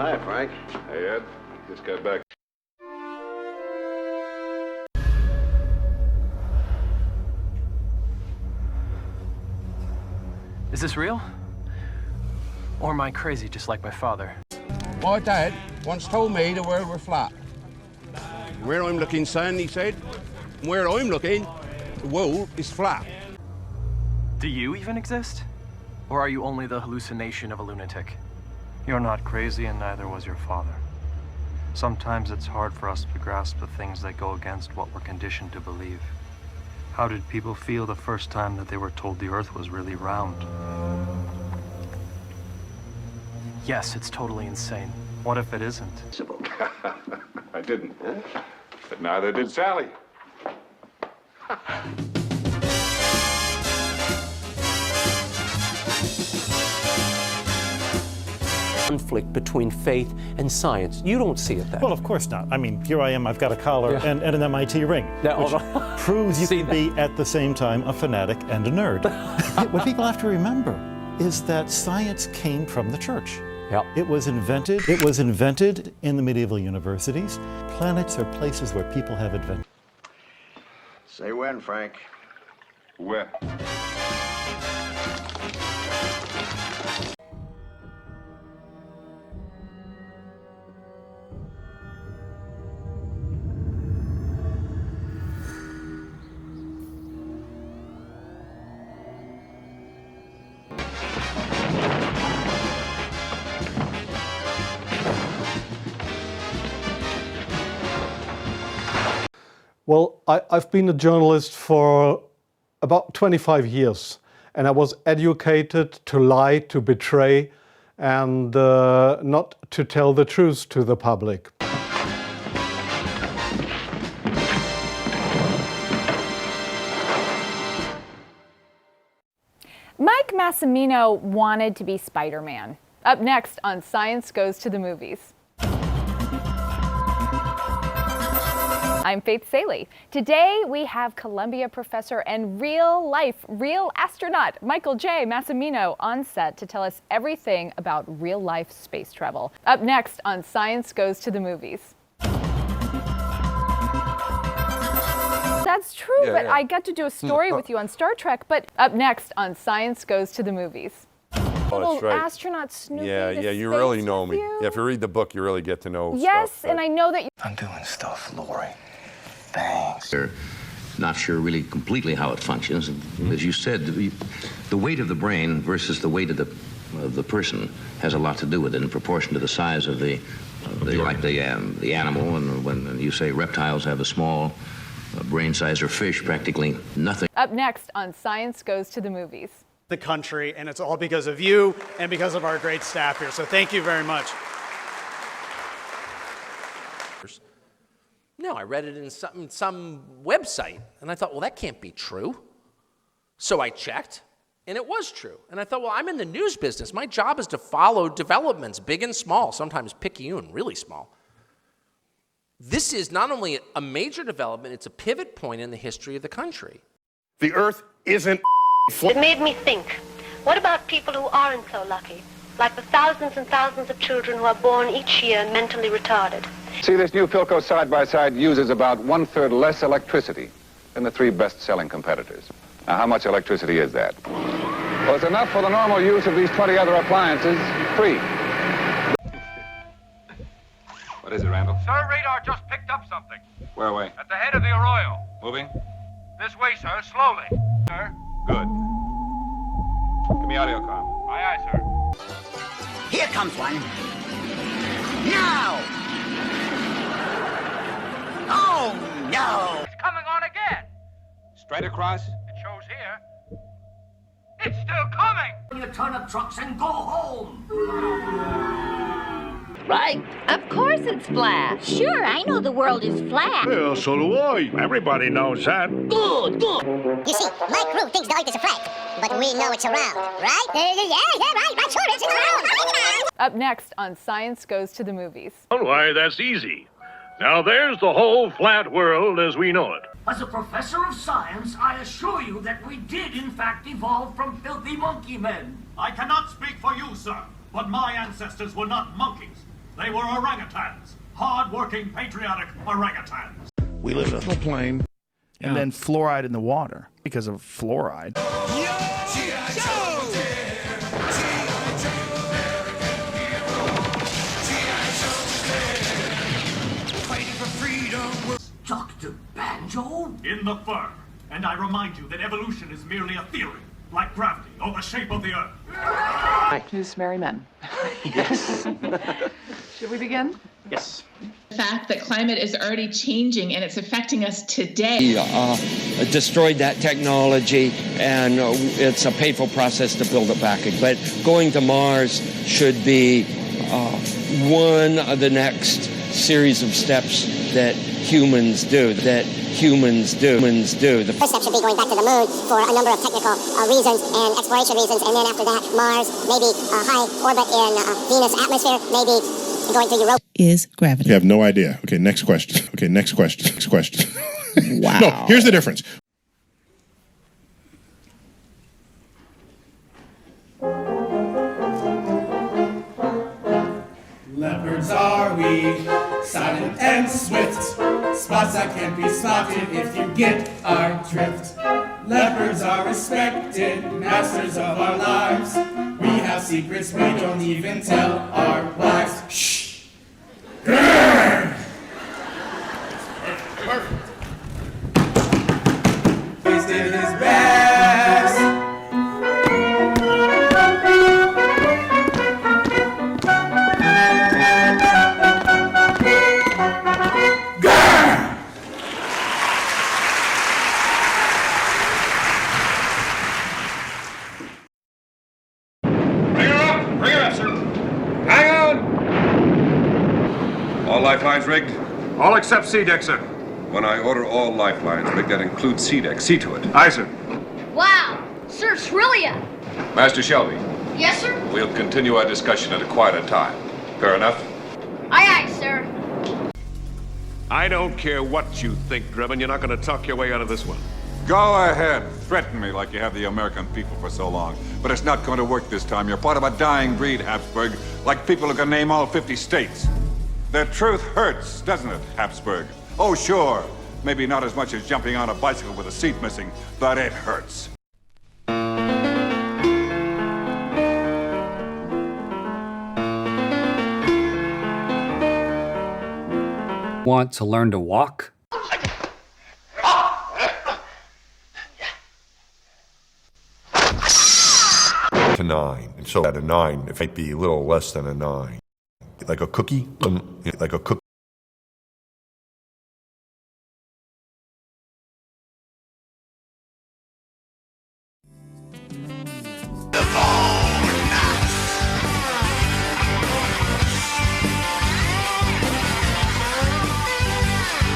Hi, Frank. Hey, Ed. Just got back. Is this real? Or am I crazy just like my father? My dad once told me the world was flat. Where I'm looking, son, he said, where I'm looking, the world is flat. Do you even exist? Or are you only the hallucination of a lunatic? You're not crazy, and neither was your father. Sometimes it's hard for us to grasp the things that go against what we're conditioned to believe. How did people feel the first time that they were told the Earth was really round? Yes, it's totally insane. What if it isn't? I didn't. But neither did Sally. Conflict between faith and science. You don't see it that way. Well, of course not. I mean, here I am, I've got a collar and an MIT ring, which proves you can be at the same time a fanatic and a nerd. What people have to remember is that science came from the church. Yep. It was invented in the medieval universities. Planets are places where people have adventure. Say when, Frank. When? Well, I've been a journalist for about 25 years, and I was educated to lie, to betray, and not to tell the truth to the public. Mike Massimino wanted to be Spider-Man. Up next on Science Goes to the Movies. I'm Faith Salie. Today we have Columbia professor and real astronaut Michael J. Massimino on set to tell us everything about real-life space travel. Up next on Science Goes to the Movies. That's true, but I got to do a story with you on Star Trek. But up next on Science Goes to the Movies. Oh, that's right. Astronaut Snoopy. Yeah, you really know me. Yeah, if you read the book, you really get to know Yes, stuff. and I know that you... I'm doing stuff, Lori. Thanks. They're not sure really completely how it functions. As you said, the weight of the brain versus the weight of the person has a lot to do with it in proportion to the size of the animal. And when you say reptiles have a small brain size, or fish practically nothing. Up next on Science Goes to the Movies. The country, and it's all because of you and because of our great staff here. So thank you very much. No, I read it in some website, and I thought, well, that can't be true. So I checked, and it was true. And I thought, well, I'm in the news business. My job is to follow developments, big and small, sometimes picayune, really small. This is not only a major development, it's a pivot point in the history of the country. The Earth isn't It made me think, what about people who aren't so lucky? Like the thousands and thousands of children who are born each year mentally retarded. See, this new Philco side-by-side uses about 1/3 less electricity than the 3 best-selling competitors. Now, how much electricity is that? Well, it's enough for the normal use of these 20 other appliances, free. What is it, Randall? Sir, radar just picked up something. Where away? At the head of the arroyo. Moving? This way, sir, slowly. Sir? Good. Give me audio comm. Aye, aye, sir. Here comes one. Now! Oh, no! It's coming on again. Straight across? It shows here. It's still coming! You turn up trucks and go home! Right? Of course it's flat. Sure, I know the world is flat. Well, so do I. Everybody knows that. Good. You see, my crew thinks the Earth is a flat, but we know it's around, right? Yeah, right, sure, it's around. Up next on Science Goes to the Movies. Why, that's easy. Now there's the whole flat world as we know it. As a professor of science, I assure you that we did, in fact, evolve from filthy monkey men. I cannot speak for you, sir, but my ancestors were not monkeys. They were orangutans. Hard-working, patriotic orangutans. We live on a plane, and then fluoride in the water because of fluoride. Dr. Banjo? In the fur. And I remind you that evolution is merely a theory, like gravity or the shape of the earth. Who's merry men? Yes. Should we begin? Yes. The fact that climate is already changing and it's affecting us today. We destroyed that technology, and it's a painful process to build it back. But going to Mars should be one of the next series of steps that humans do. The first step should be going back to the moon for a number of technical reasons and exploration reasons, and then after that, Mars, maybe a high orbit in Venus atmosphere, maybe going through Europa. Is gravity. You have no idea. Okay, next question. Okay, next question. Next question. Wow. No, here's the difference. Leopards are we, silent and swift, spots that can't be spotted if you get our drift. Leopards are respected, masters of our lives. We have secrets we don't even tell our wives. Shh! Grrr! Perfect. He's did his best. Bring her up, sir. Hang on! All lifelines rigged? All except C-deck, sir. When I order all lifelines rigged, that includes C-deck. See to it. Aye, sir. Wow, Sir Trillia. Master Shelby, Yes, sir? we'll continue our discussion at a quieter time. Fair enough? Aye, aye, sir. I don't care what you think, Drebin. You're not going to talk your way out of this one. Go ahead. Threaten me like you have the American people for so long. But it's not going to work this time. You're part of a dying breed, Habsburg, like people who can name all 50 states. The truth hurts, doesn't it, Habsburg? Oh, sure. Maybe not as much as jumping on a bicycle with a seat missing, but it hurts. Want to learn to walk? To 9, and so at a 9, it might be a little less than a 9. Like a cookie? Like a cookie.